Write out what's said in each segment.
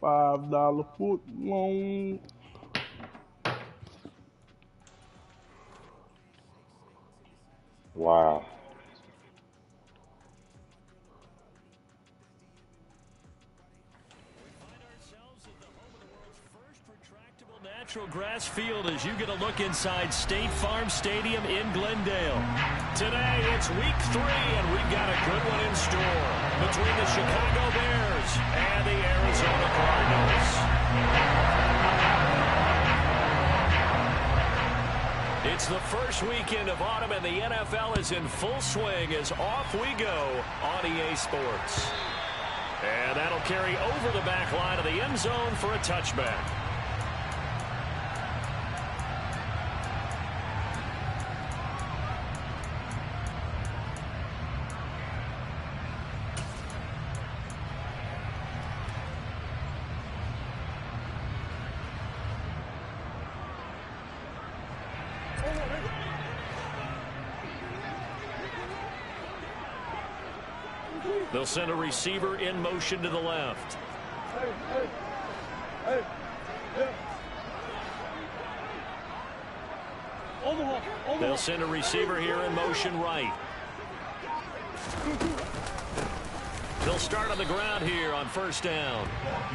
$5 foot long. Wow. Natural grass field as you get a look inside State Farm Stadium in Glendale. Today, it's week 3, and we've got a good one in store between the Chicago Bears and the Arizona Cardinals. It's the first weekend of autumn, and the NFL is in full swing as off we go on EA Sports. And that'll carry over the back line of the end zone for a touchback. They'll send a receiver in motion to the left. They'll send a receiver here in motion right. They'll start on the ground here on first down.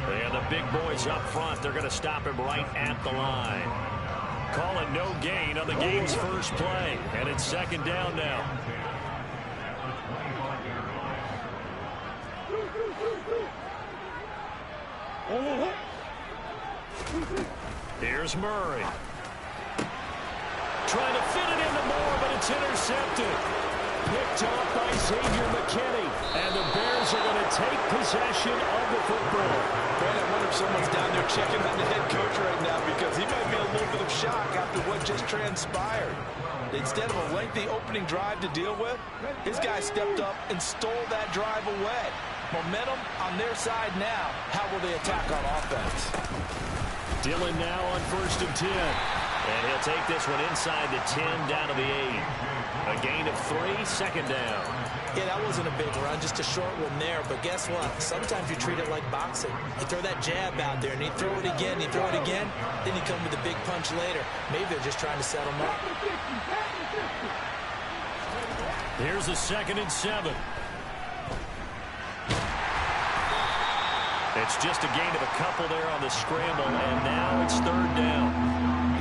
And the big boys up front, they're going to stop him right at the line. Call it no gain on the game's first play. And it's second down now. Here's Murray. Trying to fit it into Moore, but it's intercepted. Picked off by Xavier McKinney. And the Bears are going to take possession of the football. Man, I wonder if someone's down there checking on the head coach right now, because he might be a little bit of shock after what just transpired. Instead of a lengthy opening drive to deal with, his guy stepped up and stole that drive away. Momentum on their side now. How will they attack on offense? Dillon now on 1st and 10. And he'll take this one inside the 10 down to the 8. A gain of 3, second down. Yeah, that wasn't a big run, just a short one there. But guess what? Sometimes you treat it like boxing. You throw that jab out there, and you throw it again, you throw it again, then you come with a big punch later. Maybe they're just trying to set them up. Here's a 2nd and 7. It's just a gain of a couple there on the scramble, and now it's 3rd down.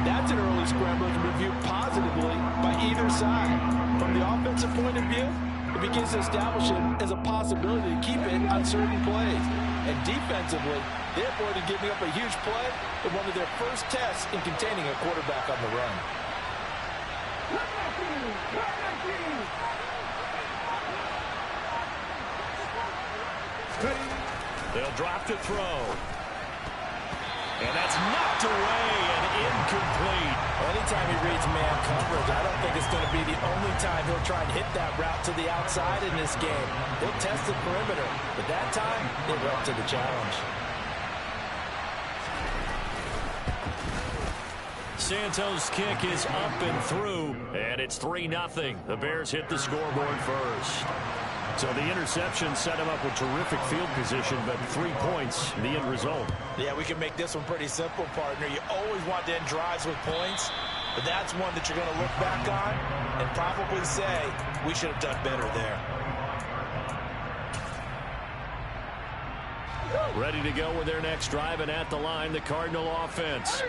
That's an early scramble that can be viewed positively by either side. From the offensive point of view, it begins to establish it as a possibility to keep it on certain plays. And defensively, they avoided giving up a huge play in one of their first tests in containing a quarterback on the run. They'll drop to throw. And that's knocked away and incomplete. Anytime he reads man coverage, I don't think it's going to be the only time he'll try and hit that route to the outside in this game. He'll test the perimeter, but that time, they were up to the challenge. Santos' kick is up and through, and it's 3-0. The Bears hit the scoreboard first. So the interception set him up with terrific field position, but 3 points, the end result. Yeah, we can make this one pretty simple, partner. You always want to end drives with points, but that's one that you're going to look back on and probably say, we should have done better there. Ready to go with their next drive, and at the line, the Cardinal offense.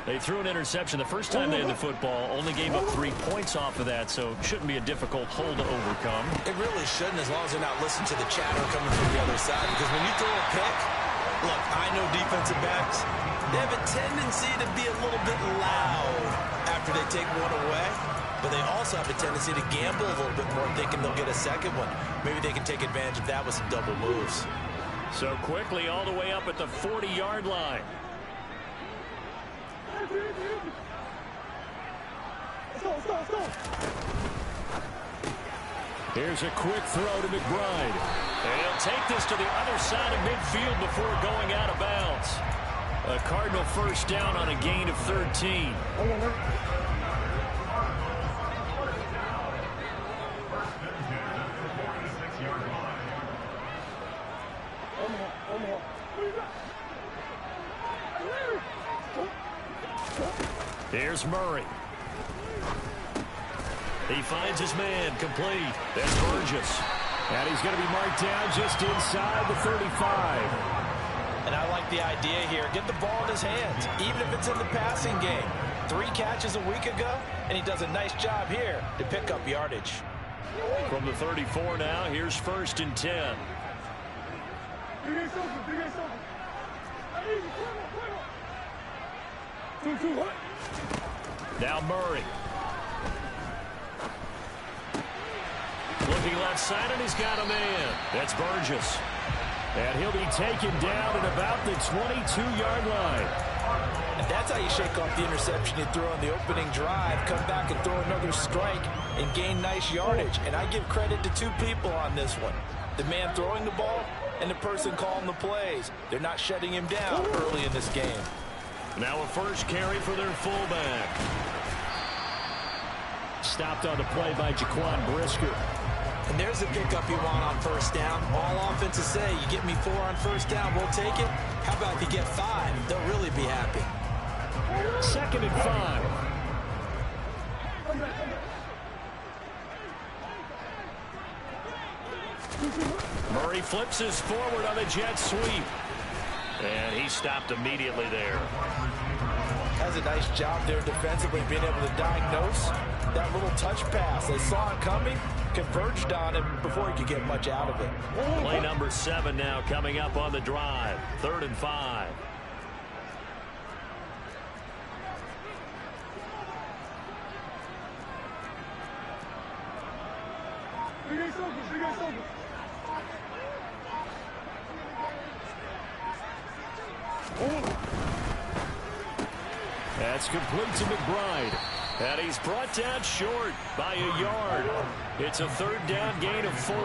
They threw an interception the first time they had the football, only gave up 3 points off of that, so it shouldn't be a difficult hole to overcome. It really shouldn't, as long as they're not listening to the chatter coming from the other side, because when you throw a pick, look, I know defensive backs, they have a tendency to be a little bit loud after they take one away, but they also have a tendency to gamble a little bit more, thinking they'll get a second one. Maybe they can take advantage of that with some double moves. So quickly all the way up at the 40-yard line. Here's a quick throw to McBride. And he'll take this to the other side of midfield before going out of bounds. A Cardinal first down on a gain of 13. Here's Murray. He finds his man, complete. That's Burgess. And he's going to be marked down just inside the 35. And I like the idea here. Get the ball in his hands, even if it's in the passing game. 3 catches a week ago, and he does a nice job here to pick up yardage. From the 34 now, here's 1st and 10. Now Murray. Looking left side, and he's got a man. That's Burgess. And he'll be taken down at about the 22-yard line. And that's how you shake off the interception you throw on the opening drive, come back and throw another strike and gain nice yardage. And I give credit to 2 people on this one. The man throwing the ball and the person calling the plays. They're not shutting him down early in this game. Now a first carry for their fullback. Stopped on the play by Jaquan Brisker. And there's the pickup you want on 1st down. All offenses say, you get me 4 on 1st down, we'll take it. How about if you get 5? They'll really be happy. 2nd and 5. Murray flips his forward on a jet sweep. And he stopped immediately there. Has a nice job there defensively, being able to diagnose that little touch pass. They saw it coming, converged on it before he could get much out of it. Play number 7 now coming up on the drive. 3rd and 5. That's complete to McBride. And he's brought down short by a yard. It's a 3rd down gain of 4.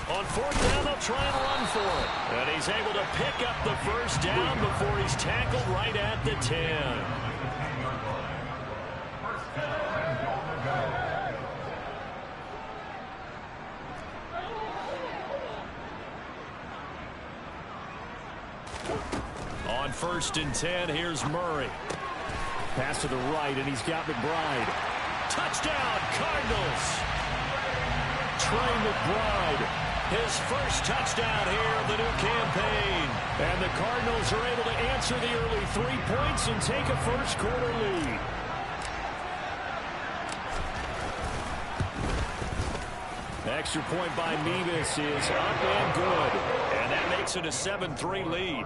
On 4th down, they'll try and run for it. And he's able to pick up the 1st down before he's tackled right at the 10. On 1st and 10, here's Murray. Pass to the right, and he's got McBride. Touchdown, Cardinals! Trey McBride, his first touchdown here of the new campaign. And the Cardinals are able to answer the early 3 points and take a first-quarter lead. Extra point by Mevis is up and good. And that makes it a 7-3 lead.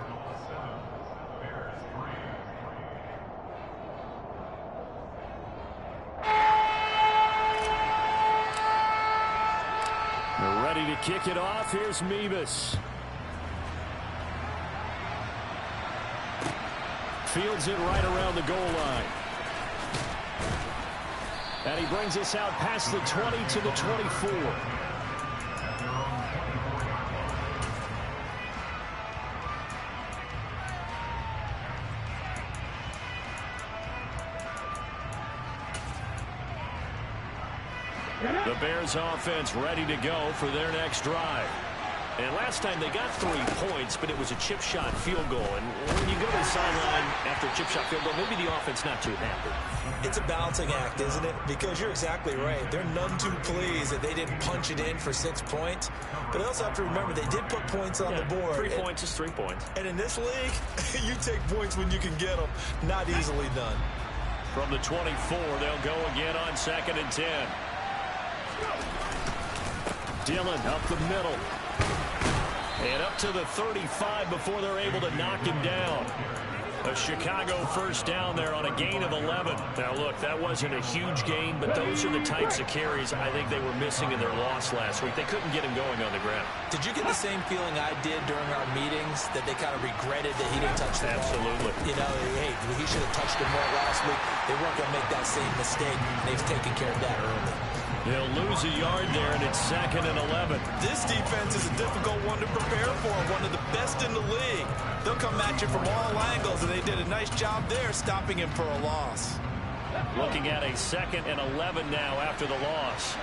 They're ready to kick it off. Here's Mevis. Fields it right around the goal line. And he brings us out past the 20 to the 24. The Bears offense ready to go for their next drive. And last time they got 3 points, but it was a chip shot field goal. And when you go to the sideline after a chip shot field goal, maybe the offense not too happy. It's a balancing act, isn't it? Because you're exactly right. They're none too pleased that they didn't punch it in for 6 points. But they also have to remember they did put points on the board. 3 points is 3 points. And in this league, you take points when you can get them. Not easily done. From the 24, they'll go again on 2nd and 10. Dillon up the middle. And up to the 35 before they're able to knock him down. A Chicago first down there on a gain of 11. Now, look, that wasn't a huge gain, but those are the types of carries I think they were missing in their loss last week. They couldn't get him going on the ground. Did you get the same feeling I did during our meetings, that they kind of regretted that he didn't touch the ball? Absolutely. You know, hey, he should have touched it more last week. They weren't going to make that same mistake. They've taken care of that early. They'll lose a yard there, and it's 2nd and 11. This defense is a difficult one to prepare for, one of the best in the league. They'll come at you from all angles, and they did a nice job there stopping him for a loss. Looking at a 2nd and 11 now after the loss.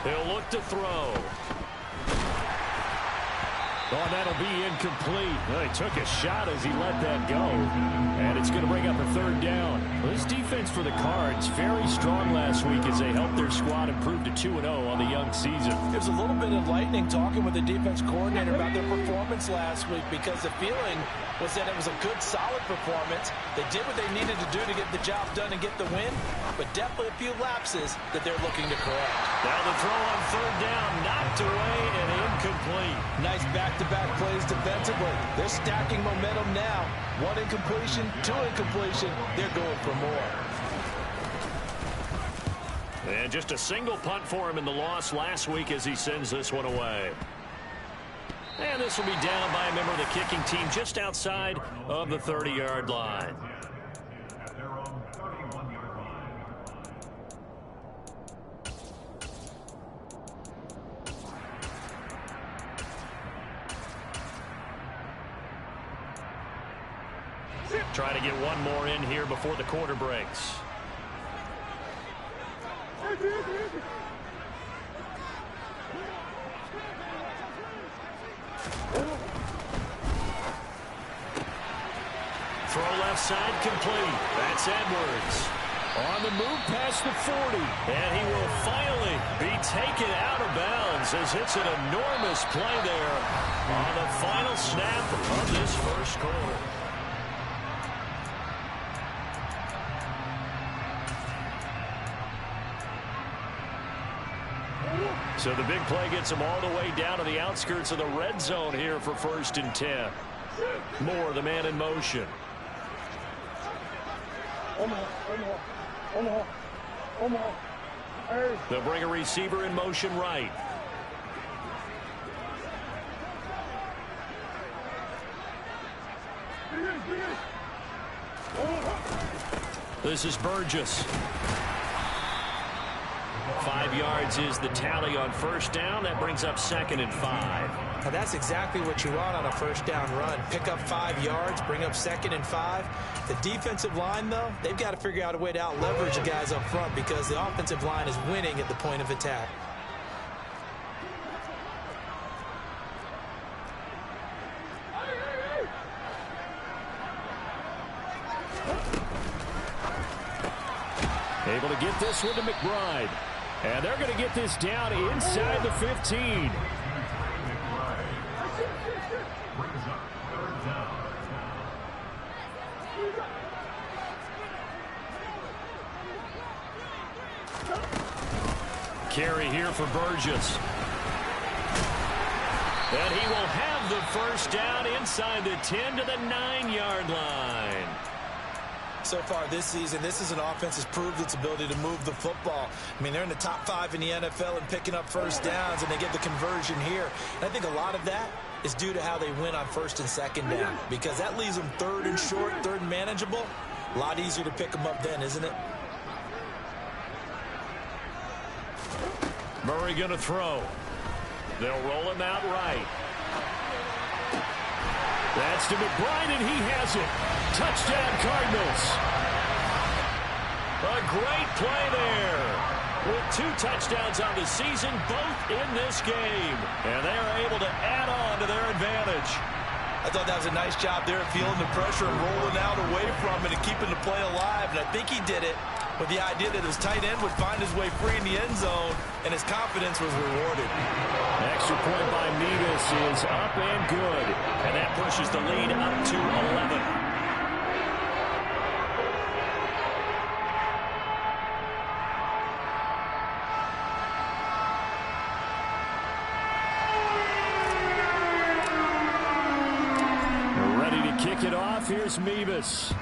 He'll look to throw. Oh, that'll be incomplete. Well, he took a shot as he let that go. And it's going to bring up a 3rd down. Well, this defense for the Cards, very strong last week as they helped their squad improve to 2-0 on the young season. There's a little bit of lightning talking with the defense coordinator about their performance last week, because the feeling was that it was a good, solid performance. They did what they needed to do to get the job done and get the win, but definitely a few lapses that they're looking to correct. Now the throw on 3rd down, knocked away and incomplete. Nice back-to-back plays defensively. They're stacking momentum now. 1 incompletion, 2 incompletion. They're going for more. And just a single punt for him in the loss last week as he sends this one away. And this will be down by a member of the kicking team just outside of the 30-yard line. Try to get one more in here before the quarter breaks. Throw left side complete. That's Edwards. On the move past the 40. And he will finally be taken out of bounds as it's an enormous play there on the final snap of this first quarter. So the big play gets him all the way down to the outskirts of the red zone here for 1st and 10. Moore, the man in motion. They'll bring a receiver in motion right. This is Burgess. 5 yards is the tally on 1st down. That brings up 2nd and 5. Now that's exactly what you want on a 1st down run. Pick up 5 yards, bring up 2nd and 5. The defensive line, though, they've got to figure out a way to out-leverage the guys up front because the offensive line is winning at the point of attack. Able to get this one to McBride. And they're going to get this down inside the 15. Carry here for Burgess. And he will have the 1st down inside the 10 to the 9-yard line. So far this season, this is an offense that's proved its ability to move the football. I mean, they're in the top 5 in the NFL and picking up 1st downs, and they get the conversion here. And I think a lot of that is due to how they win on 1st and 2nd down, because that leaves them 3rd and short, 3rd and manageable. A lot easier to pick them up then, isn't it? Murray going to throw. They'll roll him out right. That's to McBride, and he has it. Touchdown, Cardinals. A great play there. With 2 touchdowns on the season, both in this game. And they are able to add on to their advantage. I thought that was a nice job there, feeling the pressure and rolling out away from it and keeping the play alive. And I think he did it with the idea that his tight end would find his way free in the end zone, and his confidence was rewarded. Extra point by Mevis is up and good. And that pushes the lead up to 11. Kick it off. Here's Mevis.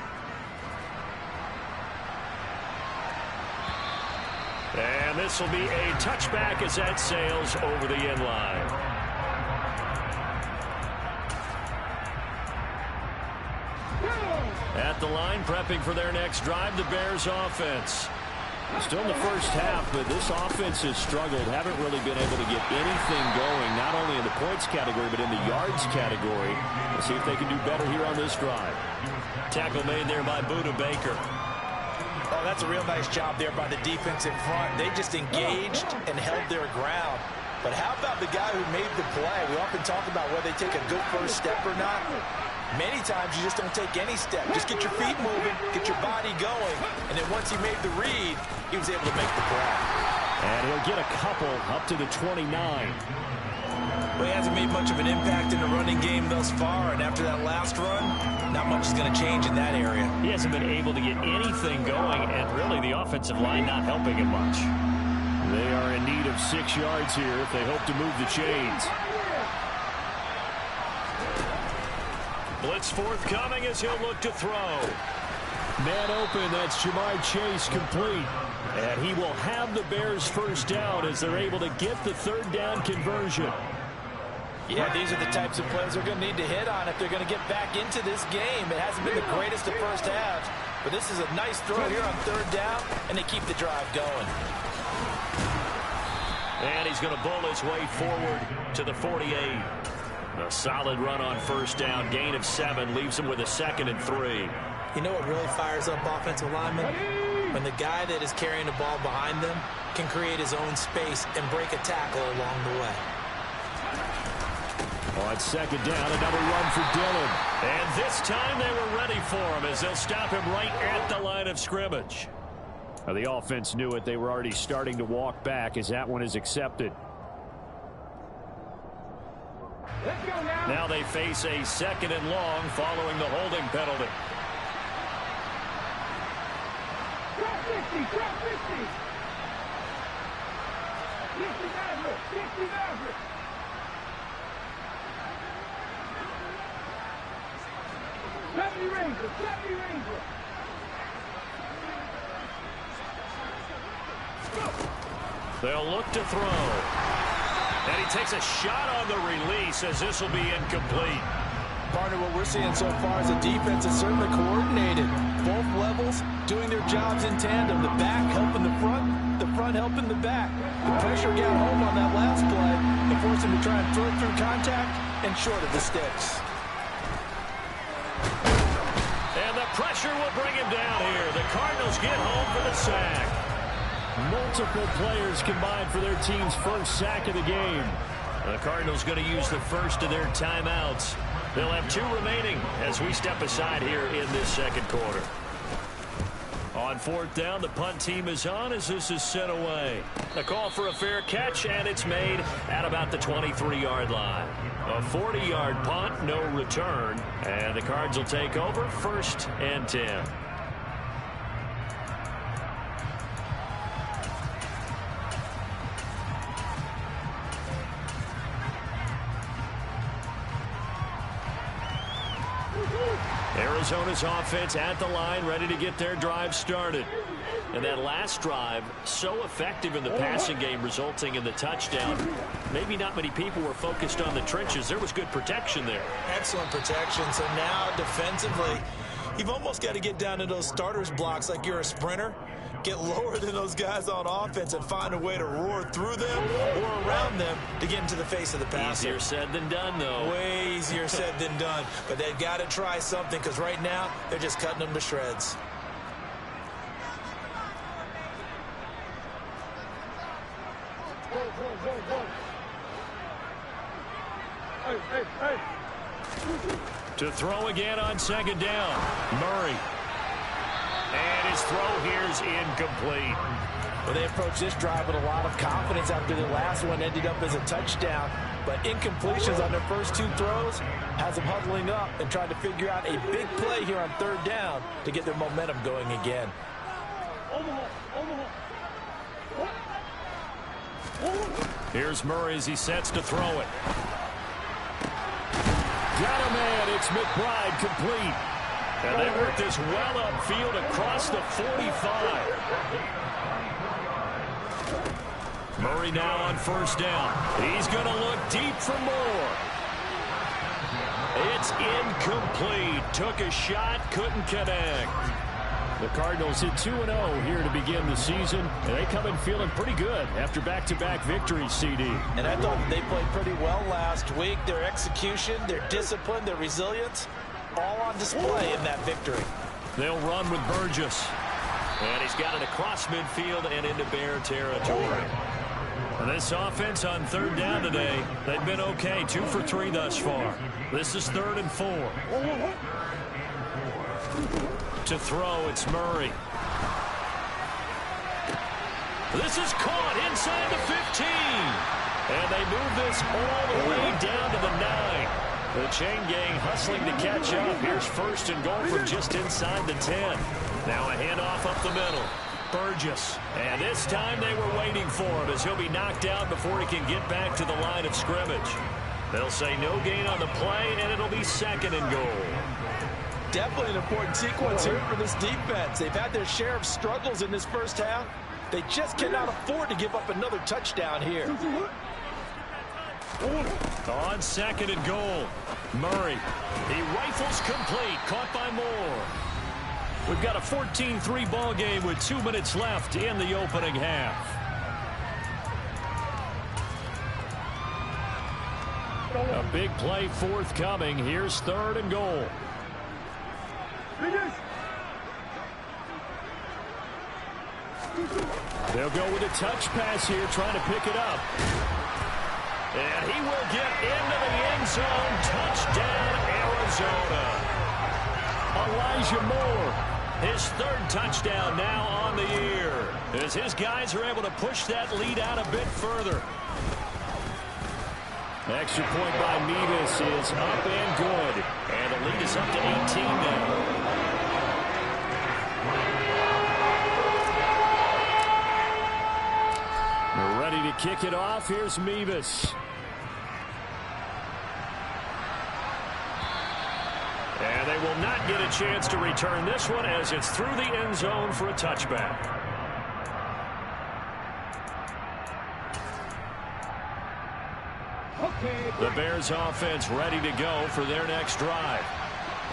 And this will be a touchback as that sails over the end line. At the line, prepping for their next drive, the Bears offense. Still in the first half, but this offense has struggled. Haven't really been able to get anything going, not only in the points category, but in the yards category. We'll see if they can do better here on this drive. Tackle made there by Buda Baker. Oh, that's a real nice job there by the defense in front. They just engaged and held their ground. But how about the guy who made the play? We often talk about whether they take a good first step or not. Many times you just don't take any step. Just get your feet moving, get your body going, and then once he made the read, he was able to make the play. And he'll get a couple up to the 29. Well, he hasn't made much of an impact in the running game thus far, and after that last run, not much is going to change in that area. He hasn't been able to get anything going, and really the offensive line not helping him much. They are in need of 6 yards here if they hope to move the chains. Blitz forthcoming as he'll look to throw. Man open, that's Jamar Chase complete. And he will have the Bears first down as they're able to get the 3rd down conversion. Yeah, these are the types of plays they're going to need to hit on if they're going to get back into this game. It hasn't been the greatest of first halves, but this is a nice throw here on 3rd down, and they keep the drive going. And he's going to bull his way forward to the 48. A solid run on 1st down. Gain of 7 leaves him with a 2nd and 3. You know what really fires up offensive linemen? When the guy that is carrying the ball behind them can create his own space and break a tackle along the way. On 2nd down, another run for Dillon. And this time they were ready for him as they'll stop him right at the line of scrimmage. Now, the offense knew it. They were already starting to walk back as that one is accepted. Now they face a 2nd and long following the holding penalty. Drop 50, drop 50. 50 Maverick, 50 Maverick. Deputy Ranger, Deputy Ranger. They'll look to throw. And he takes a shot on the release as this will be incomplete. Partner, what we're seeing so far is the defense is certainly coordinated. Both levels doing their jobs in tandem. The back helping the front helping the back. The pressure got home on that last play and forced him to try and throw through contact and short of the sticks. And the pressure will bring him down here. The Cardinals get home for the sack. Multiple players combined for their team's first sack of the game. The Cardinals going to use the first of their timeouts. They'll have 2 remaining as we step aside here in this 2nd quarter. On 4th down, the punt team is on as this is sent away. A call for a fair catch, and it's made at about the 23-yard line. A 40-yard punt, no return, and the Cards will take over 1st and 10. Arizona's offense at the line, ready to get their drive started. And that last drive, so effective in the passing game, resulting in the touchdown. Maybe not many people were focused on the trenches. There was good protection there. Excellent protection. So now defensively, you've almost got to get down to those starters blocks like you're a sprinter. Get lower than those guys on offense and find a way to roar through them or around them to get into the face of the passer. Easier said than done, though. Way easier said than done. But they've got to try something because right now they're just cutting them to shreds. To throw again on 2nd down. Murray. And his throw here is incomplete. Well, they approached this drive with a lot of confidence after the last one ended up as a touchdown. But incompletions on their first 2 throws has them huddling up and trying to figure out a big play here on 3rd down to get their momentum going again. Here's Murray as he sets to throw it. Got a man. It's McBride complete. And they work this well upfield across the 45. Murray now on 1st down. He's going to look deep for more. It's incomplete. Took a shot, couldn't connect. The Cardinals hit 2-0 here to begin the season, and they come in feeling pretty good after back-to-back victories, CD. And I thought that they played pretty well last week. Their execution, their discipline, their resilience, all on display in that victory. They'll run with Burgess. And he's got it across midfield and into Bear territory. And this offense on third down today, they've been okay. 2 for 3 thus far. This is 3rd and 4. To throw, it's Murray. This is caught inside the 15. And they move this all the way down to the 9. The chain gang hustling to catch up. Here's 1st and goal from just inside the 10. Now a handoff up the middle. Burgess. And this time they were waiting for him as he'll be knocked out before he can get back to the line of scrimmage. They'll say no gain on the play, and it'll be 2nd and goal. Definitely an important sequence here for this defense. They've had their share of struggles in this first half. They just cannot afford to give up another touchdown here. On 2nd and goal, Murray. He rifles complete, caught by Moore. We've got a 14-3 ball game with 2 minutes left in the opening half. A big play forthcoming. Here's 3rd and goal. They'll go with a touch pass here, trying to pick it up. And he will get into the end zone. Touchdown, Arizona. Elijah Moore, his 3rd touchdown now on the year, as his guys are able to push that lead out a bit further. Extra point by Mevis is up and good. And the lead is up to 18 now. They're ready to kick it off. Here's Mevis. And they will not get a chance to return this one as it's through the end zone for a touchback. The Bears offense ready to go for their next drive.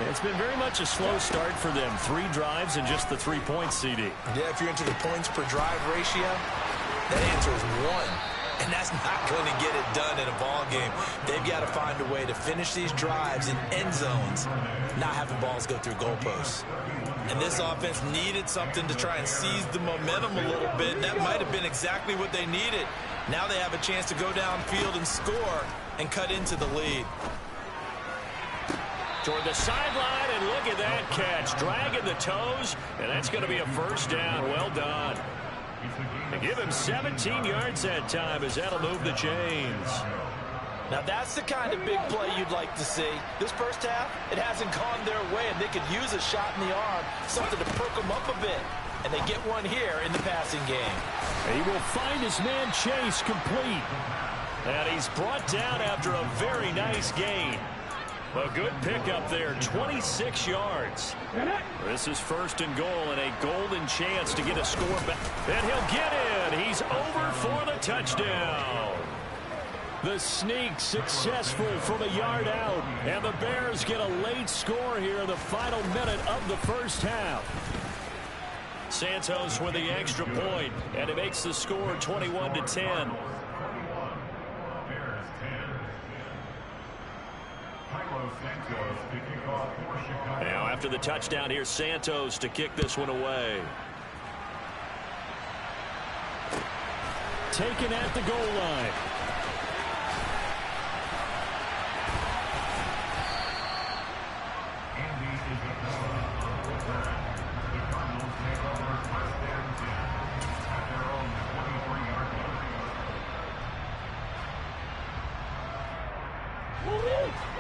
It's been very much a slow start for them. 3 drives and just the 3 points, CD. Yeah, if you're into the points per drive ratio, that answer is 1. And that's not going to get it done in a ball game. They've got to find a way to finish these drives in end zones, not having balls go through goalposts. And this offense needed something to try and seize the momentum a little bit, and that might have been exactly what they needed. Now they have a chance to go downfield and score and cut into the lead. Toward the sideline, and look at that catch. Dragging the toes, and that's going to be a 1st down. Well done. They give him 17 yards that time as that'll move the chains. Now that's the kind of big play you'd like to see. This first half, it hasn't gone their way, and they could use a shot in the arm, something to perk them up a bit. And they get one here in the passing game. He will find his man Chase complete. And he's brought down after a very nice gain. A good pickup there, 26 yards. This is 1st and goal and a golden chance to get a score back. And he'll get in. He's over for the touchdown. The sneak successful from a yard out. And the Bears get a late score here in the final minute of the first half. Santos with the extra point, and it makes the score 21-10. Now after the touchdown, here's Santos to kick this one away. Taken at the goal line.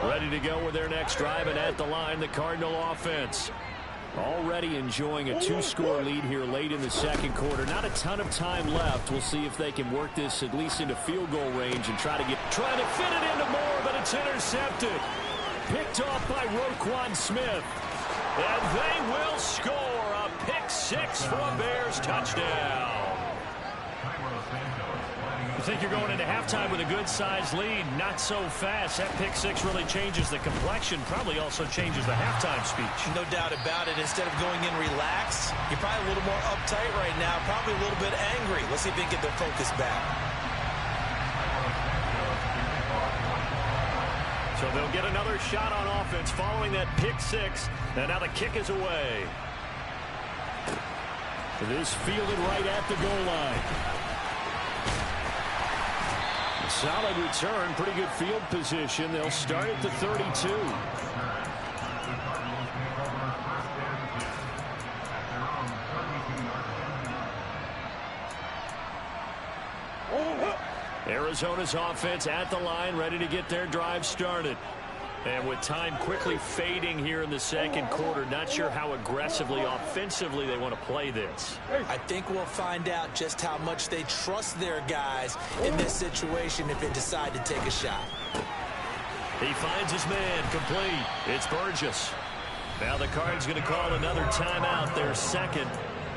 Ready to go with their next drive, and at the line, the Cardinal offense. Already enjoying a 2-score lead here late in the second quarter. Not a ton of time left. We'll see if they can work this at least into field goal range and trying to fit it into Moore, but it's intercepted. Picked off by Roquan Smith. And they will score a pick 6 for a Bears touchdown. You think you're going into halftime with a good-sized lead. Not so fast. That pick six really changes the complexion, probably also changes the halftime speech. No doubt about it. Instead of going in relaxed, you're probably a little more uptight right now, probably a little bit angry. Let's see if they can get their focus back. So they'll get another shot on offense following that pick six. And now the kick is away. This fielded right at the goal line. Solid return, pretty good field position. They'll start at the 32. Arizona's offense at the line, ready to get their drive started. And with time quickly fading here in the second quarter, not sure how aggressively, offensively they want to play this. I think we'll find out just how much they trust their guys in this situation if they decide to take a shot. He finds his man, complete. It's Burgess. Now the Cards going to call another timeout, their second,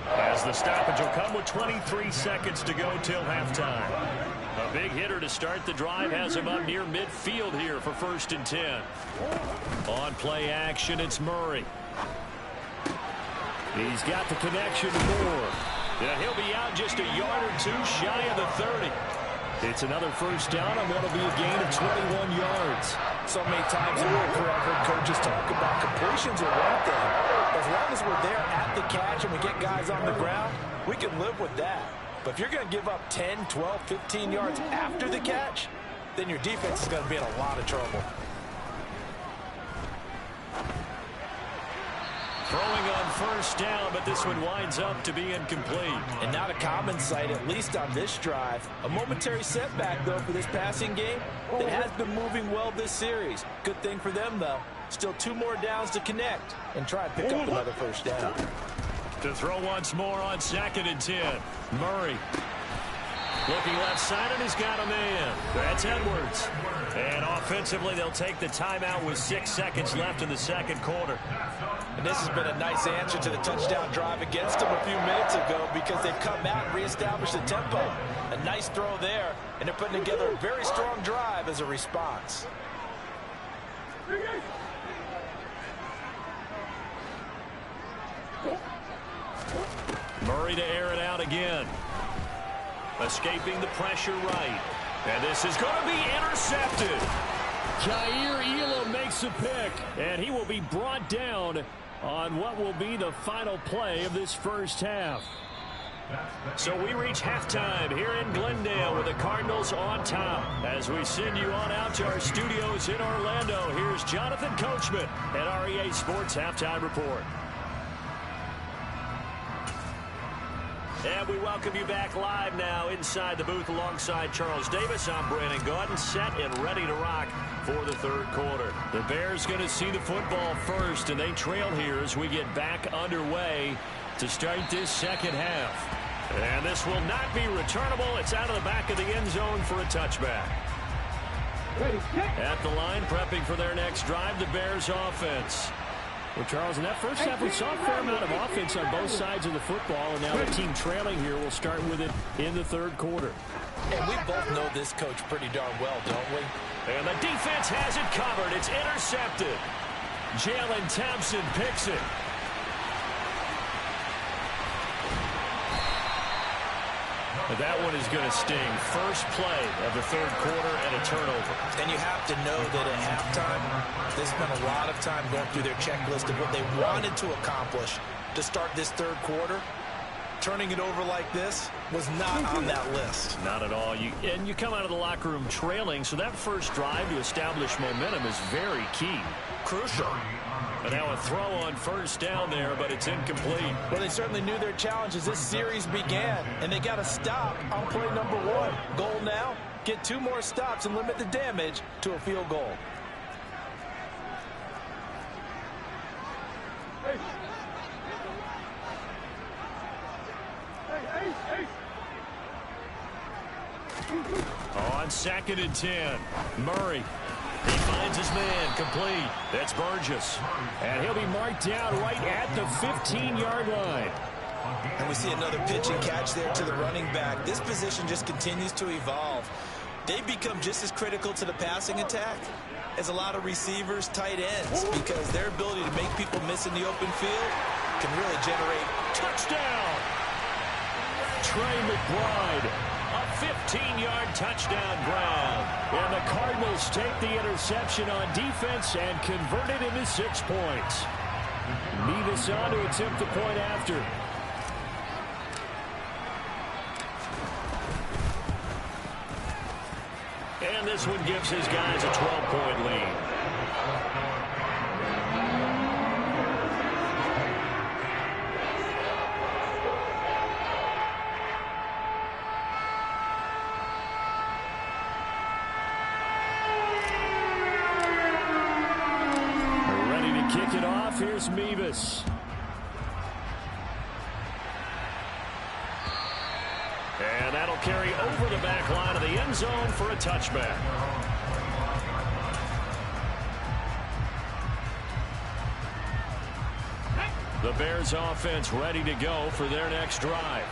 as the stoppage will come with 23 seconds to go till halftime. A big hitter to start the drive has him up near midfield here for 1st and 10. On play action, it's Murray. He's got the connection to Moore. Yeah, he'll be out just a yard or two shy of the 30. It's another first down on what will be a gain of 21 yards. So many times in my career, I've heard coaches talk about completions are one thing. As long as we're there at the catch and we get guys on the ground, we can live with that. But if you're going to give up 10, 12, 15 yards after the catch, then your defense is going to be in a lot of trouble. Throwing on first down, but this one winds up to be incomplete. And not a common sight, at least on this drive. A momentary setback, though, for this passing game that has been moving well this series. Good thing for them, though. Still 2 more downs to connect and try and pick up another first down. To throw once more on 2nd and 10. Murray. Looking left side, and he's got a man. That's Edwards. And offensively, they'll take the timeout with 6 seconds left in the second quarter. And this has been a nice answer to the touchdown drive against them a few minutes ago because they've come out and reestablished the tempo. A nice throw there, and they're putting together a very strong drive as a response. Murray to air it out again. Escaping the pressure right. And this is going to be intercepted. Jair Elam makes a pick, and he will be brought down on what will be the final play of this first half. So we reach halftime here in Glendale with the Cardinals on top. As we send you on out to our studios in Orlando, here's Jonathan Coachman at REA Sports Halftime Report. And we welcome you back live now inside the booth alongside Charles Davis. I'm Brandon Gaudin, set and ready to rock for the third quarter. The Bears going to see the football first, and they trail here as we get back underway to start this second half. And this will not be returnable. It's out of the back of the end zone for a touchback. At the line, prepping for their next drive, the Bears offense. Well, Charles, in that first half, we saw a fair amount of offense on both sides of the football, and now the team trailing here will start with it in the third quarter. And we both know this coach pretty darn well, don't we? And the defense has it covered. It's intercepted. Jalen Thompson picks it. But that one is going to sting. First play of the third quarter and a turnover. And you have to know that at halftime, they spent a lot of time going through their checklist of what they wanted to accomplish to start this third quarter. Turning it over like this was not on that list. Not at all. And you come out of the locker room trailing, so that first drive to establish momentum is very key. Crucial. And now a throw on first down there, but it's incomplete. Well, they certainly knew their challenge as this series began, and they got to stop on play number 1. Goal now, get 2 more stops and limit the damage to a field goal. On 2nd and 10, Murray. He finds his man, complete. That's Burgess. And he'll be marked down right at the 15-yard line. And we see another pitch and catch there to the running back. This position just continues to evolve. They become just as critical to the passing attack as a lot of receivers, tight ends, because their ability to make people miss in the open field can really generate touchdown. Trey McBride, a 15-yard touchdown grab. And the Cardinals take the interception on defense and convert it into 6 points. Mevis on to attempt the point after. And this one gives his guys a 12-point lead. Ready to kick it off. Here's Mevis. And that'll carry over the back line of the end zone for a touchback. The Bears offense ready to go for their next drive.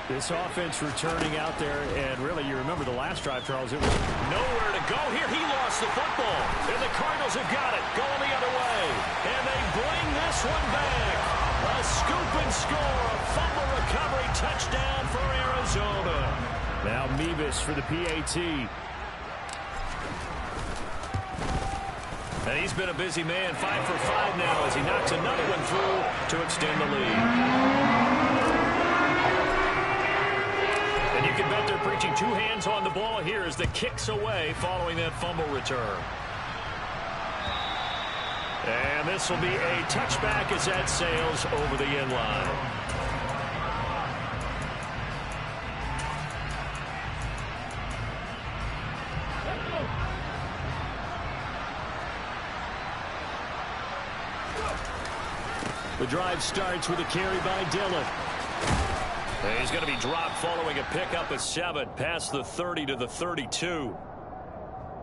This offense returning out there, and really, you remember the last drive, Charles, it was nowhere to go. Here, he lost the football, and the Cardinals have got it, going the other way. And they bring this one back. A scoop and score, a fumble recovery touchdown for Arizona. Now Mevis for the PAT. And he's been a busy man, 5 for 5 now as he knocks another one through to extend the lead. And you can bet they're preaching 2 hands on the ball here as the kicks away following that fumble return. And this will be a touchback as that sails over the end line. The drive starts with a carry by Dillon. And he's going to be dropped following a pickup of 7 past the 30 to the 32.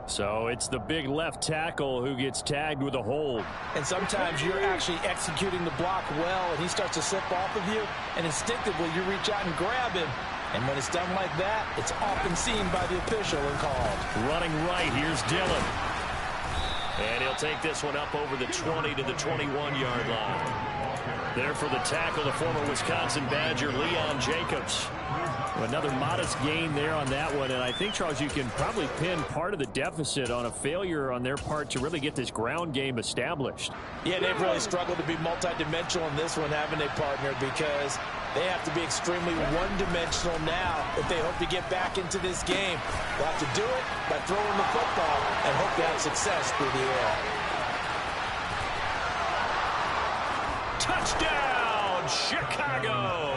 So it's the big left tackle who gets tagged with a hold. And sometimes you're actually executing the block well, and he starts to slip off of you, and instinctively you reach out and grab him. And when it's done like that, it's often seen by the official and called. Running right, here's Dillon. And he'll take this one up over the 20 to the 21-yard line. There for the tackle, the former Wisconsin Badger, Leon Jacobs. Another modest gain there on that one, and I think, Charles, you can probably pin part of the deficit on a failure on their part to really get this ground game established. Yeah, they've really struggled to be multidimensional in this one, haven't they, partner, because they have to be extremely one-dimensional now if they hope to get back into this game. They'll have to do it by throwing the football and hope to have success through the air. Touchdown, Chicago!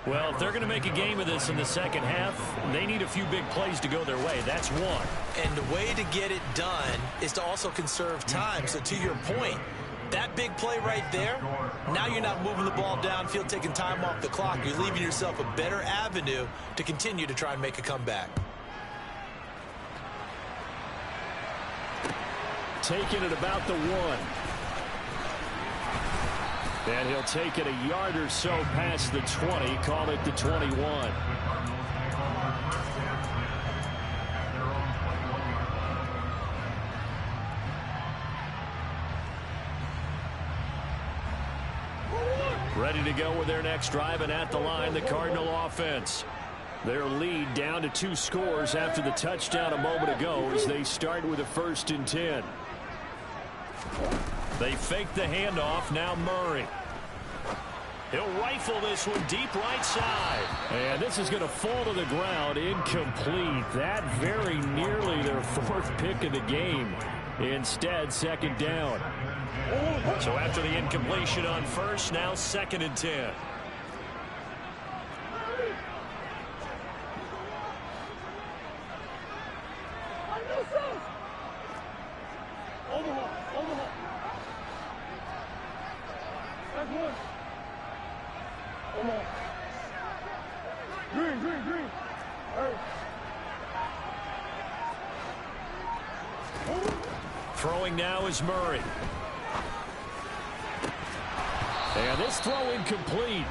Well, if they're going to make a game of this in the second half, they need a few big plays to go their way. That's one. And the way to get it done is to also conserve time. So to your point, that big play right there, now you're not moving the ball downfield, taking time off the clock. You're leaving yourself a better avenue to continue to try and make a comeback. Taking it about the 1. And he'll take it a yard or so past the 20, call it the 21. Ready to go with their next drive, and at the line, the Cardinal offense. Their lead down to 2 scores after the touchdown a moment ago as they start with a 1st and 10. They fake the handoff, now Murray. He'll rifle this one deep right side. And this is going to fall to the ground, incomplete. That very nearly their 4th pick of the game. Instead, 2nd down. So after the incompletion on 1st, now 2nd and 10. Throwing now is Murray. And this throw incomplete.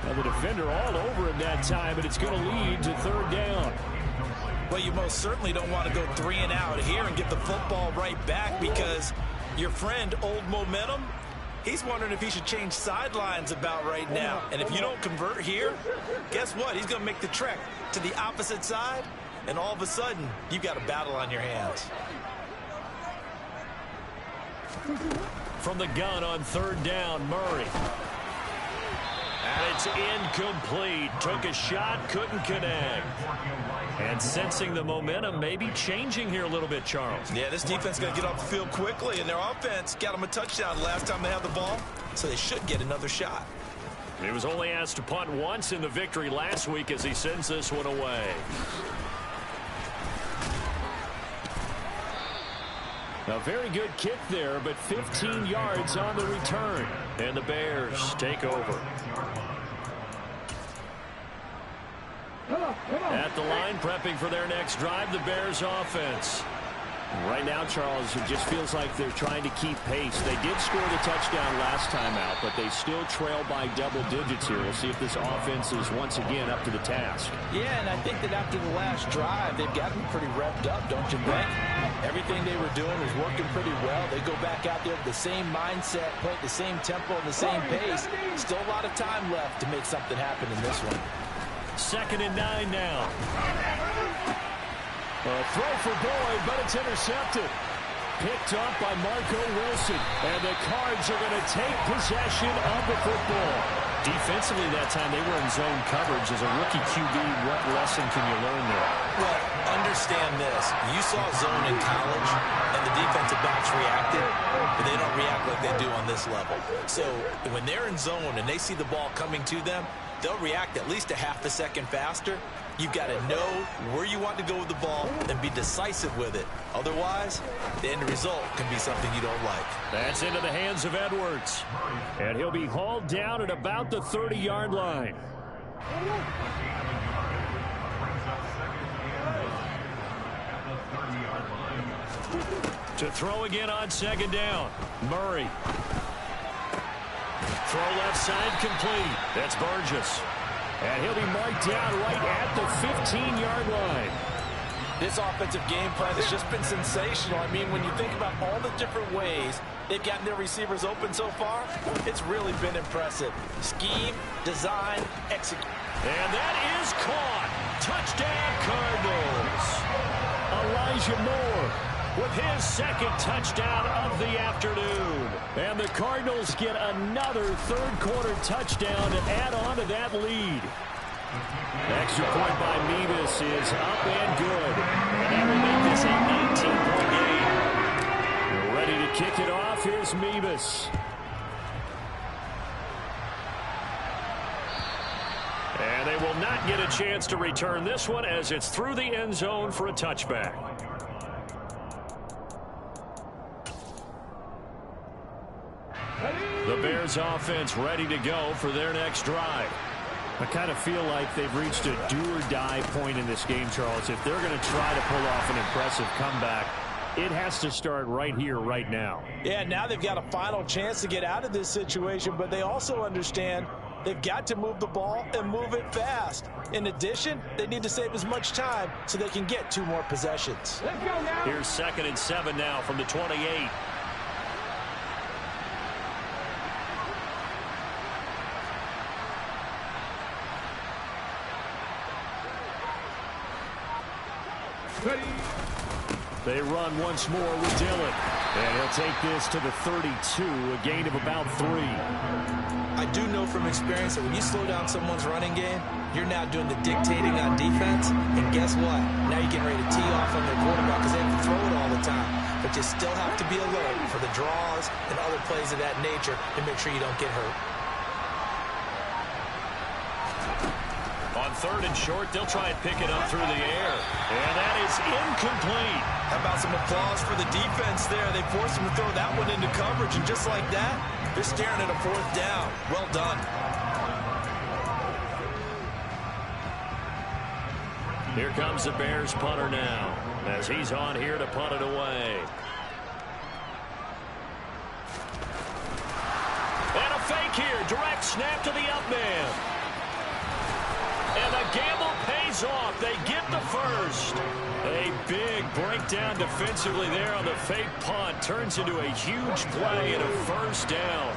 And the defender all over him that time, but it's going to lead to third down. Well, you most certainly don't want to go 3 and out here and get the football right back, because your friend, Old Momentum, he's wondering if he should change sidelines about right now. And if you don't convert here, guess what? He's going to make the trek to the opposite side, and all of a sudden, you've got a battle on your hands. From the gun on third down, Murray. And it's incomplete. Took a shot, couldn't connect. And sensing the momentum maybe changing here a little bit, Charles. Yeah, this defense is going to get off the field quickly, and their offense got them a touchdown last time they had the ball, so they should get another shot. He was only asked to punt once in the victory last week as he sends this one away. A very good kick there, but 15 yards on the return. And the Bears take over. At the line, prepping for their next drive, the Bears offense. Right now, Charles, it just feels like they're trying to keep pace. They did score the touchdown last time out, but they still trail by double digits here. We'll see if this offense is once again up to the task. Yeah, and I think that after the last drive, they've gotten pretty revved up, don't you think? Everything they were doing was working pretty well. They go back out there with the same mindset, play at the same tempo and the same pace. Still a lot of time left to make something happen in this one. 2nd and 9 now. A throw for Boyd, but it's intercepted. Picked up by Marco Wilson. And the Cards are going to take possession of the football. Defensively that time, they were in zone coverage. As a rookie QB, what lesson can you learn there? Well, understand this. You saw zone in college, and the defensive backs reacted, but they don't react like they do on this level. So when they're in zone and they see the ball coming to them, they'll react at least a half a second faster. You've got to know where you want to go with the ball and be decisive with it. Otherwise, the end result can be something you don't like. That's into the hands of Edwards. And he'll be hauled down at about the 30-yard line. To throw again on 2nd down. Murray. Throw left side complete. That's Burgess. And he'll be marked down right at the 15-yard line. This offensive game plan has just been sensational. I mean, when you think about all the different ways they've gotten their receivers open so far, it's really been impressive. Scheme, design, execute. And that is caught. Touchdown, Cardinals. Elijah Moore with his 2nd touchdown of the afternoon. And the Cardinals get another 3rd quarter touchdown to add on to that lead. Extra point by Mevis is up and good. And that will make this a 19-point game. Ready to kick it off. Here's Mevis. And they will not get a chance to return this one as it's through the end zone for a touchback. The Bears offense ready to go for their next drive. I kind of feel like they've reached a do-or-die point in this game, Charles. If they're going to try to pull off an impressive comeback, it has to start right here, right now. Yeah, now they've got a final chance to get out of this situation, but they also understand they've got to move the ball and move it fast. In addition, they need to save as much time so they can get 2 more possessions. Let's go now. Here's 2nd and 7 now from the 28. They run once more with Dillon. And he'll take this to the 32, a gain of about 3. I do know from experience that when you slow down someone's running game, you're now doing the dictating on defense. And guess what? Now you're getting ready to tee off on their quarterback because they have to throw it all the time. But you still have to be alert for the draws and other plays of that nature to make sure you don't get hurt. On 3rd and short, they'll try and pick it up through the air. And that is incomplete. How about some applause for the defense there? They forced him to throw that one into coverage, and just like that, they're staring at a 4th down. Well done. Here comes the Bears punter now, as he's on here to punt it away. And a fake here. Direct snap to the up man. And the gamble pays off. They get the first. A big breakdown defensively there on the fake punt. Turns into a huge play and a first down.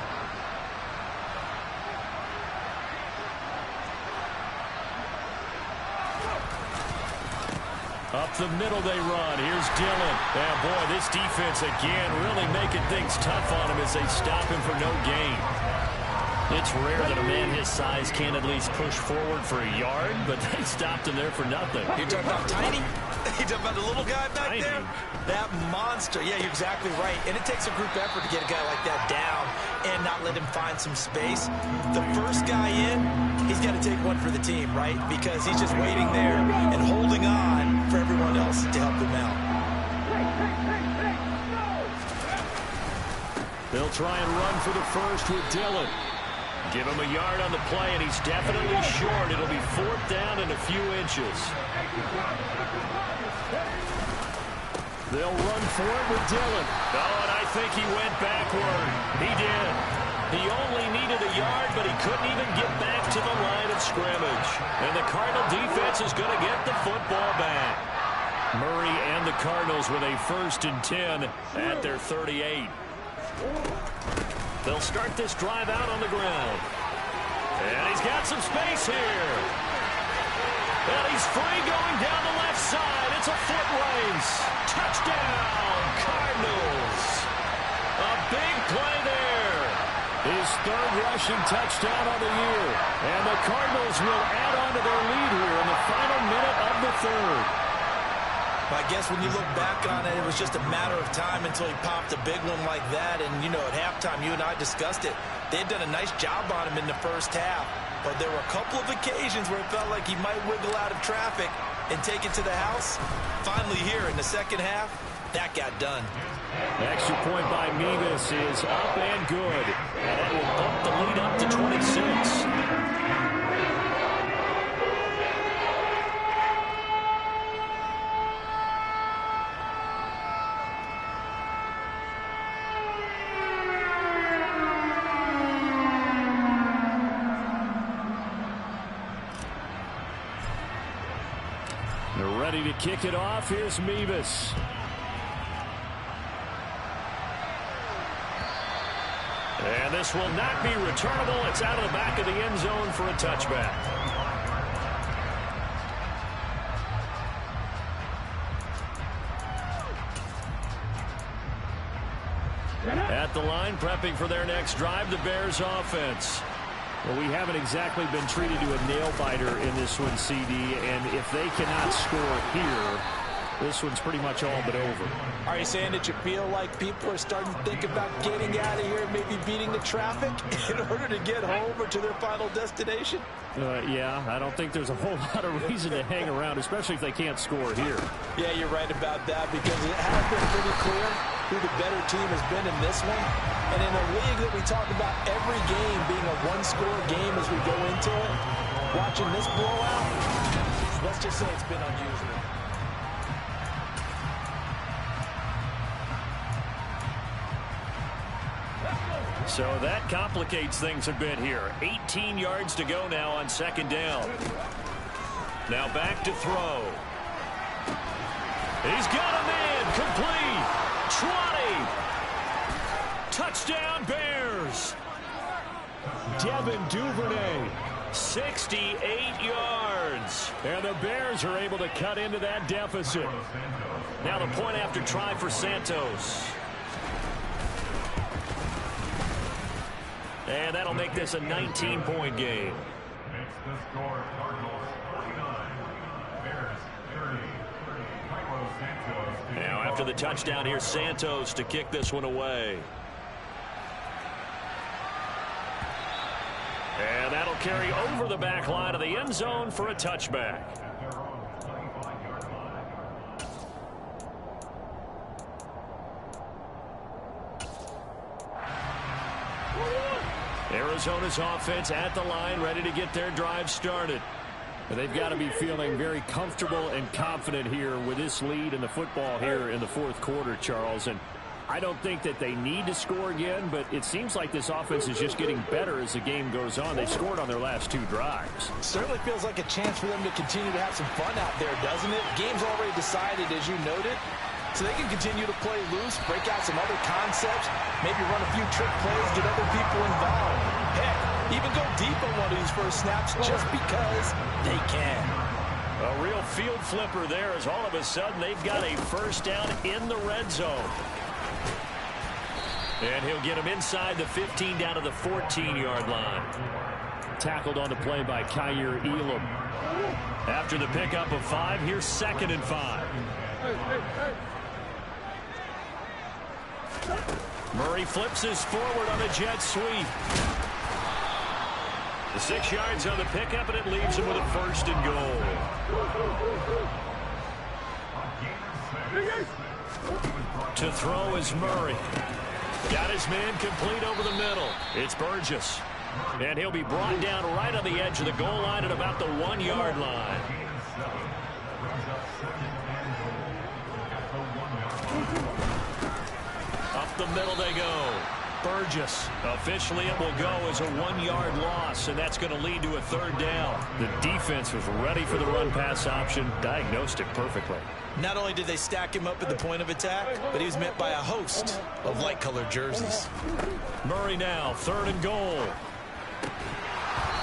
Up the middle they run. Here's Dillon. And boy, this defense again really making things tough on him as they stop him for no gain. It's rare that a man his size can't at least push forward for a yard, but they stopped him there for nothing. You're talking about tiny? You're talking about the little guy back Tiny. there? That monster. Yeah, you're exactly right. And it takes a group effort to get a guy like that down and not let him find some space. The first guy in, he's got to take one for the team, right? Because he's just waiting there and holding on for everyone else to help him out. They'll try and run for the first with Dillon. Give him a yard on the play, and he's definitely short. It'll be 4th down and a few inches. They'll run for it with Dillon. Oh, and I think he went backward. He did. He only needed a yard, but he couldn't even get back to the line of scrimmage. And the Cardinal defense is going to get the football back. Murray and the Cardinals with a 1st and 10 at their 38. They'll start this drive out on the ground. And he's got some space here. And he's free going down the left side. It's a foot race. Touchdown, Cardinals. A big play there. His 3rd rushing touchdown on the year. And the Cardinals will add on to their lead here in the final minute of the 3rd. I guess when you look back on it, it was just a matter of time until he popped a big one like that. And, you know, at halftime, you and I discussed it. They had done a nice job on him in the first half. But there were a couple of occasions where it felt like he might wiggle out of traffic and take it to the house. Finally here in the second half, that got done. Extra point by Mevis is up and good. And that will bump the lead up to 26. They're ready to kick it off. Here's Mevis. And this will not be returnable. It's out of the back of the end zone for a touchback. At the line, prepping for their next drive, the Bears offense. Well, we haven't exactly been treated to a nail-biter in this one, CD, and if they cannot score here, this one's pretty much all but over. Are you saying that you feel like people are starting to think about getting out of here and maybe beating the traffic in order to get home or to their final destination? Yeah, I don't think there's a whole lot of reason to hang around, especially if they can't score here. Yeah, you're right about that because it has been pretty clear who the better team has been in this one. And in a league that we talk about every game being a one-score game as we go into it, watching this blowout, let's just say it's been unusual. So that complicates things a bit here. 18 yards to go now on 2nd down. Now back to throw. He's got a man. Complete. 20. Touchdown Bears. Devin Duvernay. 68 yards. And the Bears are able to cut into that deficit. Now the point after try for Santos. And that'll make this a 19-point game. Makes the score Cardinals 49, Bears 30. Now after the touchdown, here's Santos to kick this one away. And that'll carry over the back line of the end zone for a touchback. Arizona's offense at the line, ready to get their drive started. They've got to be feeling very comfortable and confident here with this lead in the football here in the 4th quarter, Charles. And I don't think that they need to score again, but it seems like this offense is just getting better as the game goes on. They scored on their last 2 drives. Certainly feels like a chance for them to continue to have some fun out there, doesn't it? Game's already decided, as you noted, so they can continue to play loose, break out some other concepts, maybe run a few trick plays, get other people involved. Heck, even go deep on one of these first snaps just because they can. A real field flipper there as all of a sudden they've got a first down in the red zone. And he'll get him inside the 15 down to the 14-yard line. Tackled on the play by Kyer Elam. After the pickup of 5, here's 2nd and 5. Murray flips this forward on a jet sweep. The 6 yards on the pickup, and it leaves him with a 1st and goal. To throw is Murray. Got his man complete over the middle. It's Burgess. And he'll be brought down right on the edge of the goal line at about the 1-yard line. Up the middle they go. Burgess. Officially it will go as a 1-yard loss, and that's going to lead to a 3rd down. The defense was ready for the run-pass option, diagnosed it perfectly. Not only did they stack him up at the point of attack, but he was met by a host of light-colored jerseys. Murray now, 3rd and goal.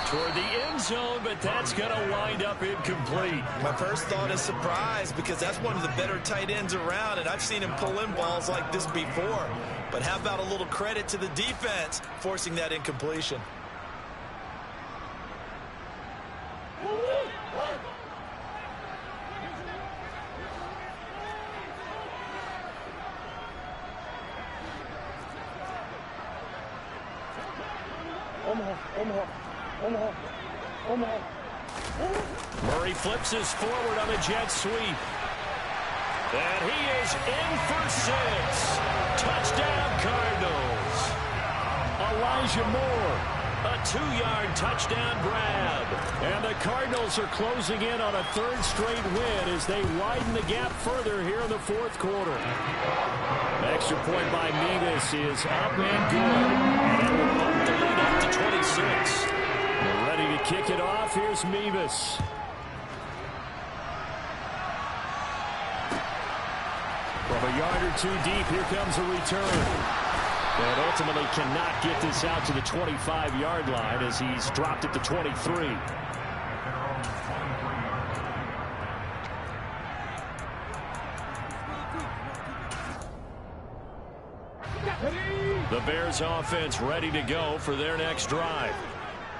Toward the end zone, but that's going to wind up incomplete. My first thought is surprise, because that's one of the better tight ends around, and I've seen him pull in balls like this before. But how about a little credit to the defense forcing that incompletion? Murray flips his forward on a jet sweep. And he is in for 6. Touchdown, Cardinals. Elijah Moore, a 2-yard touchdown grab. And the Cardinals are closing in on a 3rd straight win as they widen the gap further here in the 4th quarter. Extra point by Mevis is up and good. And it will bump the lead up to 26. They're ready to kick it off. Here's Mevis. From a yard or 2 deep, here comes a return. And ultimately cannot get this out to the 25-yard line as he's dropped at the 23. The Bears offense ready to go for their next drive.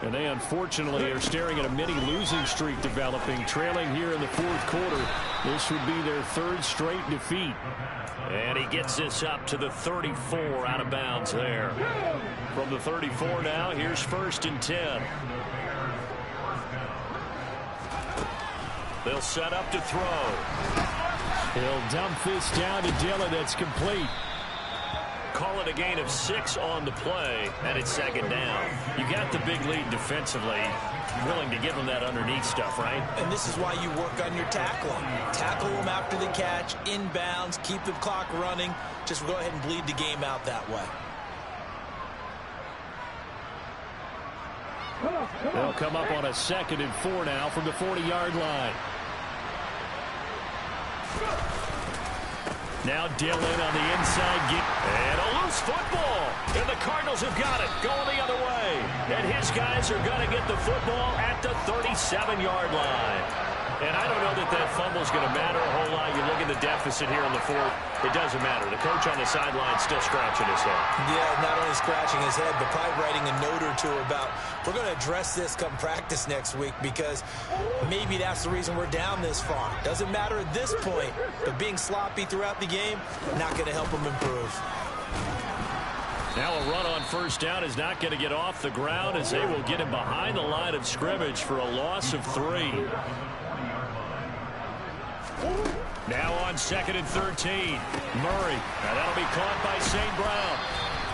And they unfortunately are staring at a mini losing streak developing, trailing here in the 4th quarter. This would be their 3rd straight defeat. And he gets this up to the 34 out of bounds there. From the 34 now, here's 1st and 10. They'll set up to throw. He'll dump this down to Dillon. That's complete. Call it a gain of 6 on the play, and it's 2nd down. You got the big lead defensively, willing to give them that underneath stuff, right? And this is why you work on your tackling. Tackle them after the catch, inbounds, keep the clock running. Just go ahead and bleed the game out that way. They'll come up on a 2nd and 4 now from the 40-yard line. Now Dillon on the inside. And a loose football. And the Cardinals have got it. Going the other way. And his guys are going to get the football at the 37-yard line. And I don't know that that fumble's going to matter a whole lot. You look at the deficit here in the 4th. It doesn't matter. The coach on the sideline still scratching his head. Yeah, not only scratching his head, but probably writing a note or two about, we're going to address this come practice next week, because maybe that's the reason we're down this far. Doesn't matter at this point, but being sloppy throughout the game, not going to help him improve. Now a run on 1st down is not going to get off the ground as they will get him behind the line of scrimmage for a loss of 3. Now on 2nd and 13. Murray. Now that'll be caught by St. Brown.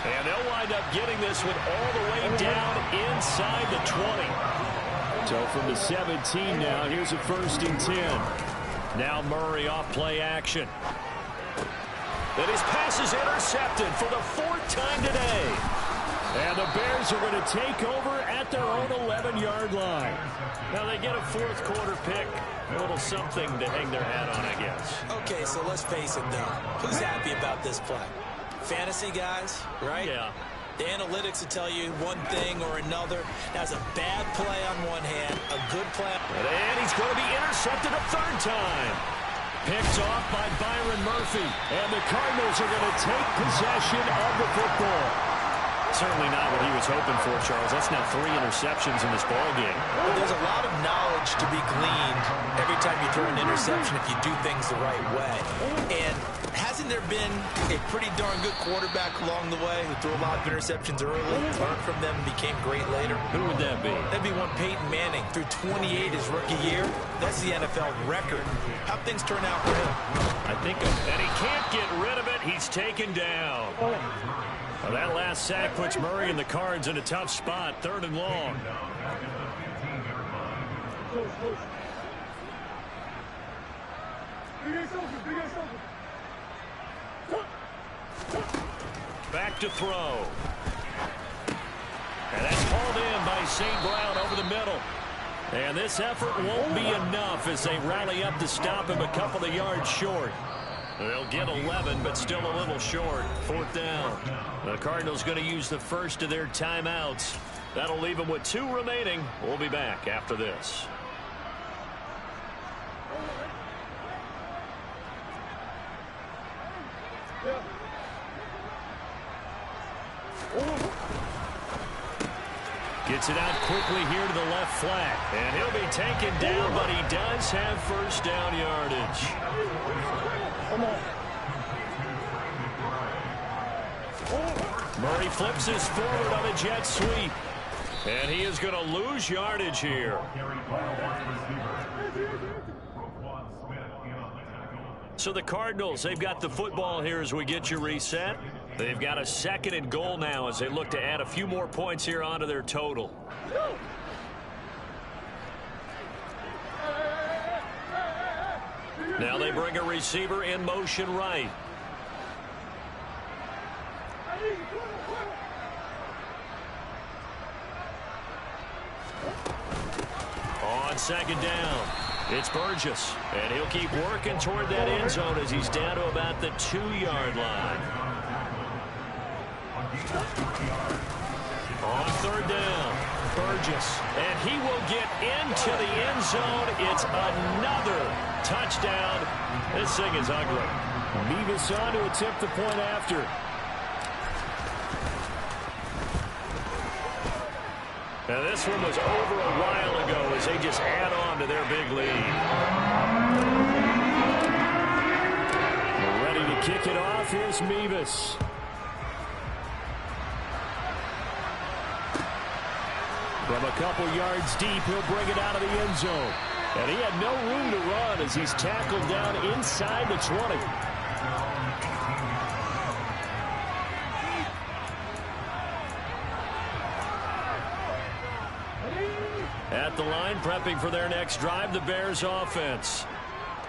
And they'll wind up getting this one all the way down inside the 20. So from the 17 now, here's a 1st and 10. Now Murray off play action. And his pass is intercepted for the 4th time today. And the Bears are going to take over at their own 11-yard line. Now they get a 4th quarter pick. A little something to hang their hat on, I guess. Okay, so let's face it, though. Who's happy about this play? Fantasy guys, right? Yeah. The analytics will tell you one thing or another. That's a bad play on one hand, a good play. And he's going to be intercepted a 3rd time. Picked off by Byron Murphy. And the Cardinals are going to take possession of the football. Certainly not what he was hoping for, Charles. That's now 3 interceptions in this ball game. But there's a lot of knowledge to be gleaned every time you throw an interception if you do things the right way. And hasn't there been a pretty darn good quarterback along the way who threw a lot of interceptions early, learned from them, and became great later? Who would that be? That'd be one Peyton Manning. Threw 28 his rookie year. That's the NFL record. How'd things turn out for him? I think, and he can't get rid of it. He's taken down. Well, that last sack puts Murray and the Cards in a tough spot, 3rd and long. Back to throw. And that's hauled in by St. Brown over the middle. And this effort won't be enough as they rally up to stop him a couple of yards short. They'll get 11, but still a little short. 4th down. The Cardinals going to use the first of their timeouts. That'll leave them with 2 remaining. We'll be back after this. Gets it out quickly here to the left flat. And he'll be taken down, but he does have 1st down yardage. Murray flips this forward on a jet sweep. And he is going to lose yardage here. So the Cardinals, they've got the football here as we get you reset. They've got a 2nd and goal now as they look to add a few more points here onto their total. Now they bring a receiver in motion right. On 2nd down, it's Burgess, and he'll keep working toward that end zone as he's down to about the 2-yard line. On 3rd down, Burgess, and he will get into the end zone. It's another touchdown. This thing is ugly. Beavis on to attempt the point after. Now this one was over a while ago as they just add on to their big lead. We're ready to kick it off. Here's Beavis. From a couple yards deep, he'll bring it out of the end zone. And he had no room to run as he's tackled down inside the 20. At the line, prepping for their next drive, the Bears offense.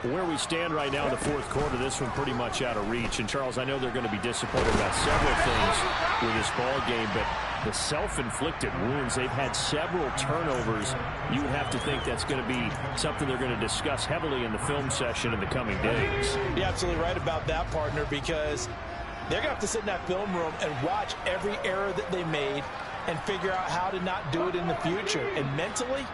Where we stand right now in the 4th quarter, this one pretty much out of reach. And, Charles, I know they're going to be disappointed about several things with this ball game, but the self-inflicted wounds, they've had several turnovers. You would have to think that's going to be something they're going to discuss heavily in the film session in the coming days. You're absolutely right about that, partner, because they're going to have to sit in that film room and watch every error that they made and figure out how to not do it in the future. And mentally,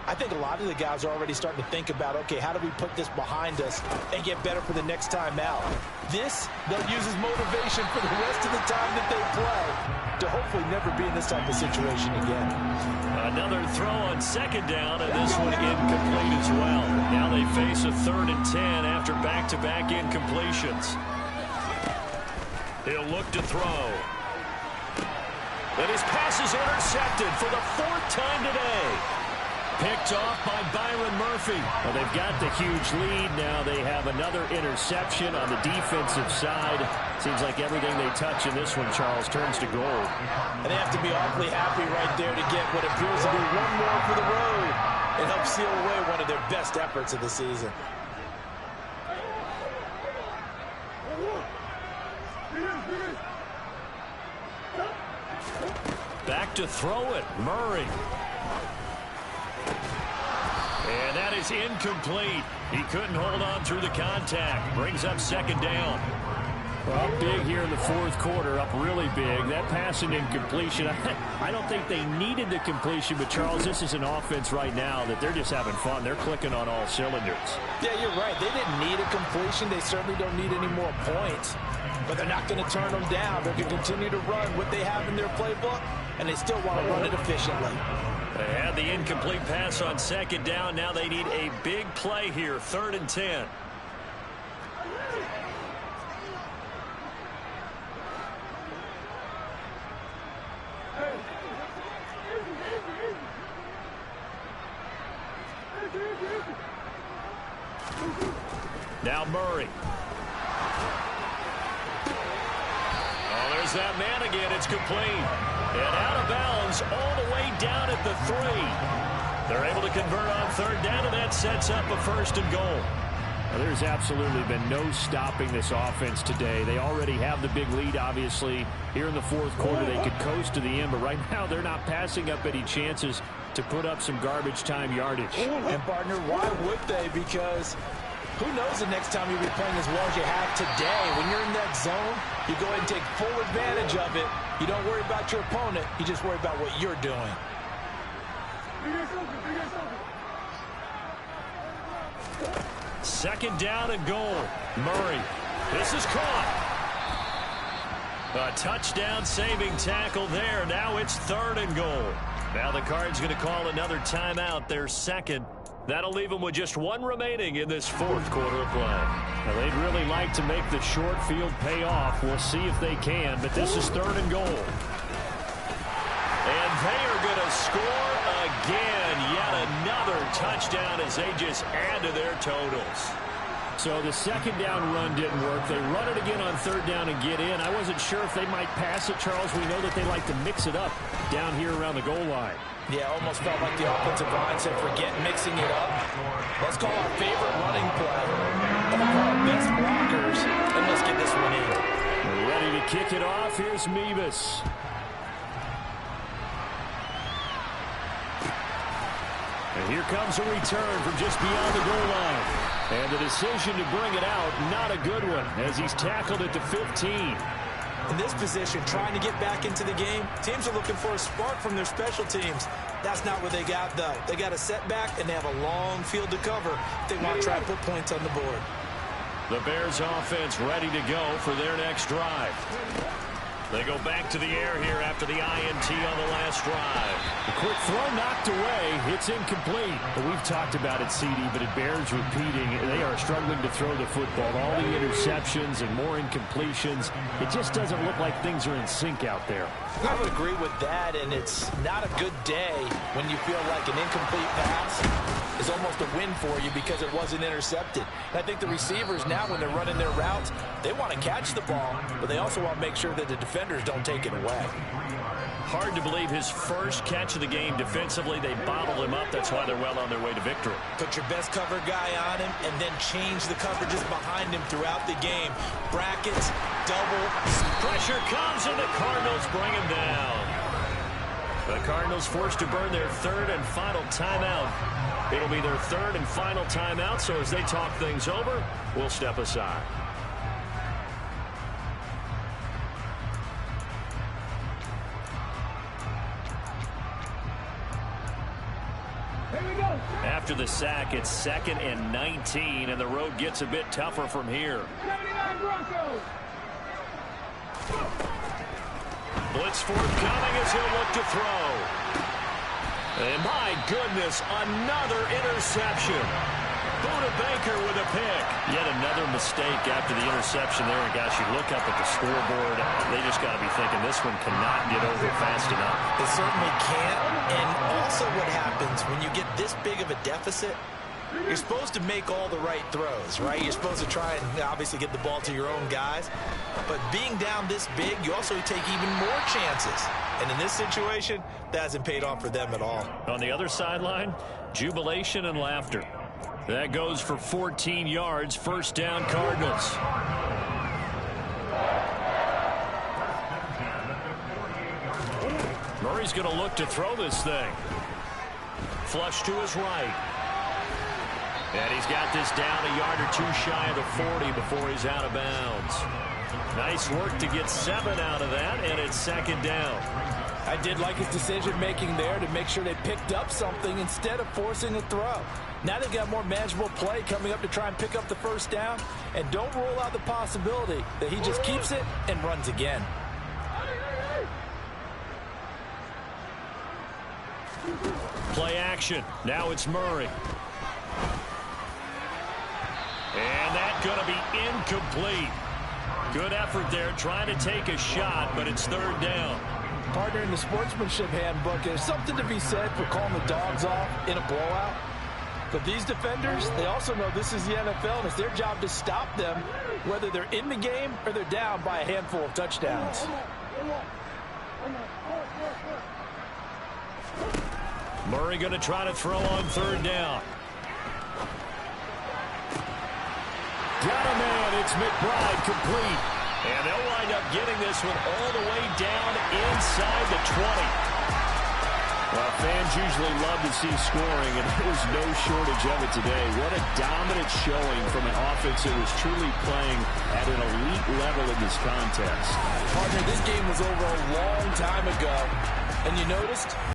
I think a lot of the guys are already starting to think about, okay, how do we put this behind us and get better for the next time out? This, they'll use as motivation for the rest of the time that they play to hopefully never be in this type of situation again. Another throw on 2nd down, and this one incomplete as well. Now they face a 3rd and 10 after back-to-back incompletions. He'll look to throw. And his pass is intercepted for the 4th time today. Picked off by Byron Murphy. Well, they've got the huge lead. Now they have another interception on the defensive side. Seems like everything they touch in this one, Charles, turns to gold. And they have to be awfully happy right there to get what appears to be one more for the road. It helps seal away one of their best efforts of the season. Back to throw it, Murray. And that is incomplete. He couldn't hold on through the contact. Brings up second down. Well, up big here in the fourth quarter, up really big. That passing incompletion, I don't think they needed the completion, but Charles, this is an offense right now that they're just having fun. They're clicking on all cylinders. Yeah, you're right. They didn't need a completion. They certainly don't need any more points, but they're not going to turn them down. They're going to continue to run what they have in their playbook, and they still want to run it efficiently. They had the incomplete pass on second down. Now they need a big play here, 3rd and 10. Now Murray. Oh, there's that man again. It's complete. And out of bounds all the way down at the 3. They're able to convert on 3rd down, and that sets up a 1st and goal. Well, there's absolutely been no stopping this offense today. They already have the big lead, obviously. Here in the fourth quarter, they could coast to the end, but right now they're not passing up any chances to put up some garbage time yardage. And, partner, why would they? Because who knows the next time you'll be playing as well as you have today. When you're in that zone, you go ahead and take full advantage of it. You don't worry about your opponent. You just worry about what you're doing. Second down and goal. Murray. This is caught. A touchdown saving tackle there. Now it's 3rd and goal. Now the Cards going to call another timeout, their second. That'll leave them with just 1 remaining in this fourth quarter of play. Now, they'd really like to make the short field pay off. We'll see if they can, but this is 3rd and goal. And they are going to score again. Yet another touchdown as they just add to their totals. So the second down run didn't work. They run it again on 3rd down and get in. I wasn't sure if they might pass it, Charles. We know that they like to mix it up down here around the goal line. Yeah, almost felt like the offensive line said, forget mixing it up. Let's call our favorite running play. Let's call our best blockers, and let's get this one in. We're ready to kick it off. Here's Meebus. And here comes a return from just beyond the goal line. And the decision to bring it out, not a good one, as he's tackled at the 15. In this position, trying to get back into the game, teams are looking for a spark from their special teams. That's not what they got, though. They got a setback, and they have a long field to cover if they want to try to put points on the board. The Bears offense ready to go for their next drive. They go back to the air here after the INT on the last drive. A quick throw knocked away. It's incomplete. But we've talked about it, CD, but it bears repeating. They are struggling to throw the football. All the interceptions and more incompletions. It just doesn't look like things are in sync out there. I would agree with that, and it's not a good day when you feel like an incomplete pass is almost a win for you because it wasn't intercepted. And I think the receivers now, when they're running their routes, they want to catch the ball, but they also want to make sure that the defenders don't take it away. Hard to believe his first catch of the game defensively. They bottled him up. That's why they're well on their way to victory. Put your best cover guy on him and then change the coverages behind him throughout the game. Brackets, double. Pressure comes, and the Cardinals bring him down. The Cardinals forced to burn their 3rd and final timeout. It'll be their 3rd and final timeout, so as they talk things over, we'll step aside. After the sack, it's 2nd and 19, and the road gets a bit tougher from here. 79 Broncos. Blitz forthcoming as he'll look to throw. And my goodness, another interception. Buda Baker with a pick. Yet another mistake after the interception there. And gosh, you look up at the scoreboard, they just got to be thinking this one cannot get over fast enough. It certainly can't. And also what happens when you get this big of a deficit, you're supposed to make all the right throws, right? You're supposed to try and obviously get the ball to your own guys. But being down this big, you also take even more chances. And in this situation, that hasn't paid off for them at all. On the other sideline, jubilation and laughter. That goes for 14 yards. 1st down, Cardinals. Murray's going to look to throw this thing. Flush to his right. And he's got this down a yard or two shy of the 40 before he's out of bounds. Nice work to get 7 out of that, and it's second down. I did like his decision-making there to make sure they picked up something instead of forcing a throw. Now they've got more manageable play coming up to try and pick up the first down, and don't rule out the possibility that he just keeps it and runs again. Play action. Now it's Murray. And that's going to be incomplete. Good effort there trying to take a shot, but it's third down. Partner, in the sportsmanship handbook, there's something to be said for calling the dogs off in a blowout. But these defenders, they also know this is the NFL, and it's their job to stop them, whether they're in the game or they're down by a handful of touchdowns. Murray going to try to throw on third down. Got a man. It's McBride, complete. And they'll wind up getting this one all the way down inside the 20. Well, fans usually love to see scoring, and there was no shortage of it today. What a dominant showing from an offense that was truly playing at an elite level in this contest. Partner, this game was over a long time ago, and you noticed